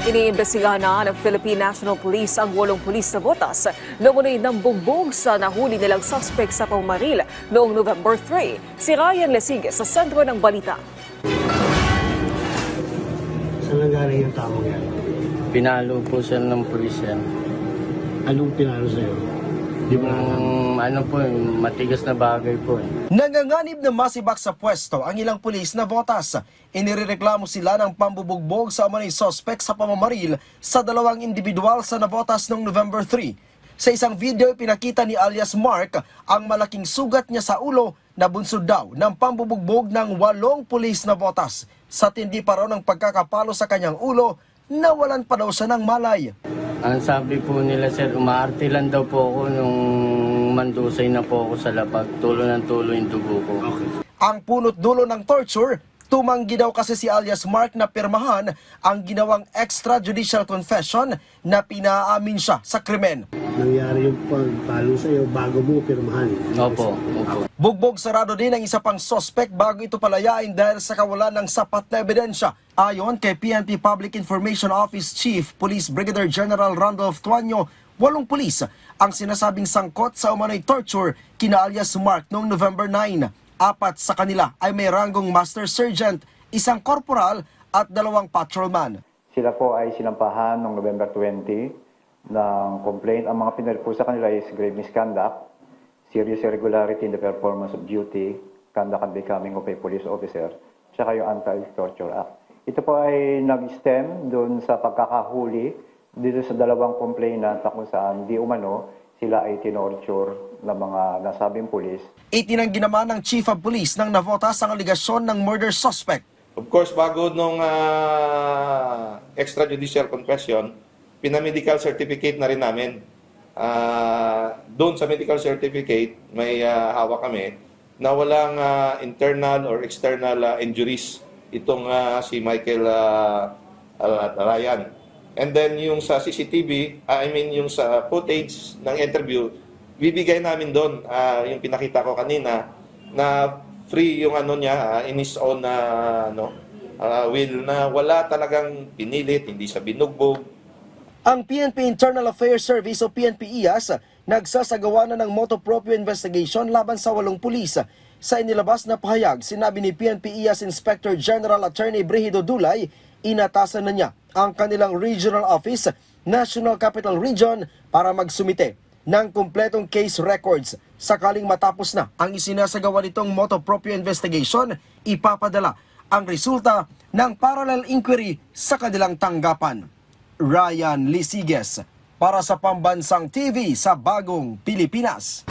Iniimbestigahan na ng Philippine National Police ang 8 pulis na botas na umunoy ng bugbog sa nahuli nilang suspect sa Pangmaril noong November 3. Si Ryan Lesigue sa sentro ng balita. Saan nanggaling yung tao yan? Pinalo po siya ng pulis yan. Anong pinalo sa'yo? Di ba alam? Ano po, matigas na bagay po eh. Nanganganib na masibak sa pwesto ang ilang pulis na botas. Inireklamo sila ng pambubugbog sa umanay suspect sa pamamaril sa 2 individual sa nabotas noong November 3. Sa isang video, pinakita ni alias Mark ang malaking sugat niya sa ulo na bunsod daw ng pambubugbog ng 8 pulis na botas. Sa tindi pa raw ng pagkakapalo sa kanyang ulo, nawalan pa daw siya ng malay. Ang sabi po nila sir, umaarte lang daw po ako nung mandusay na po ako sa lapag. Tulo ng tulo yung dugo ko. Okay. Ang punot dulo ng torture, tumanggi daw kasi si alias Mark na pirmahan ang ginawang extrajudicial confession na pinaamin siya sa krimen. Nangyari yung pagpalo sa'yo bago mo pirmahan. Opo, opo. Bugbog sarado din ang isa pang suspect bago ito palayain dahil sa kawalan ng sapat na ebidensya. Ayon kay PNP Public Information Office Chief Police Brigadier General Randolph Tuanyo, 8 pulis ang sinasabing sangkot sa umano'y torture kina alias Mark noong November 9. 4 sa kanila ay may ranggong Master Sergeant, 1 corporal at 2 patrolman. Sila po ay sinampahan noong November 20 ng complaint. Ang mga pinaril po sa kanila is grave misconduct, serious irregularity in the performance of duty, conduct and becoming of a police officer, tsaka yung Anti-Torture Act. Ito po ay nag-stem doon sa pagkakahuli dito sa 2 complainant kung saan di umano sila ay tinorture ng mga nasabing pulis. Itinanggi naman ng Chief of Police ng Navotas ang aligasyon ng murder suspect. Of course, bago nung extrajudicial confession, pinamedical certificate na rin namin. Doon sa medical certificate, may hawak kami na walang internal or external injuries itong si Michael Ryan. And then yung sa CCTV, yung sa footage ng interview, bibigay namin doon yung pinakita ko kanina na free yung ano niya in his own will, na wala talagang pinilit, hindi sa binugbog. Ang PNP Internal Affairs Service o PNP-IAS nagsasagawa na ng motu proprio investigation laban sa 8 pulis. Sa inilabas na pahayag, sinabi ni PNP-IAS Inspector General Attorney Brigido Dulay, inatasan na niya ang kanilang regional office, National Capital Region, para magsumite ng kumpletong case records. Sakaling matapos na ang isinasagawa nitong motu proprio investigation, ipapadala ang resulta ng parallel inquiry sa kanilang tanggapan. Ryan Lesigue para sa Pambansang TV sa Bagong Pilipinas.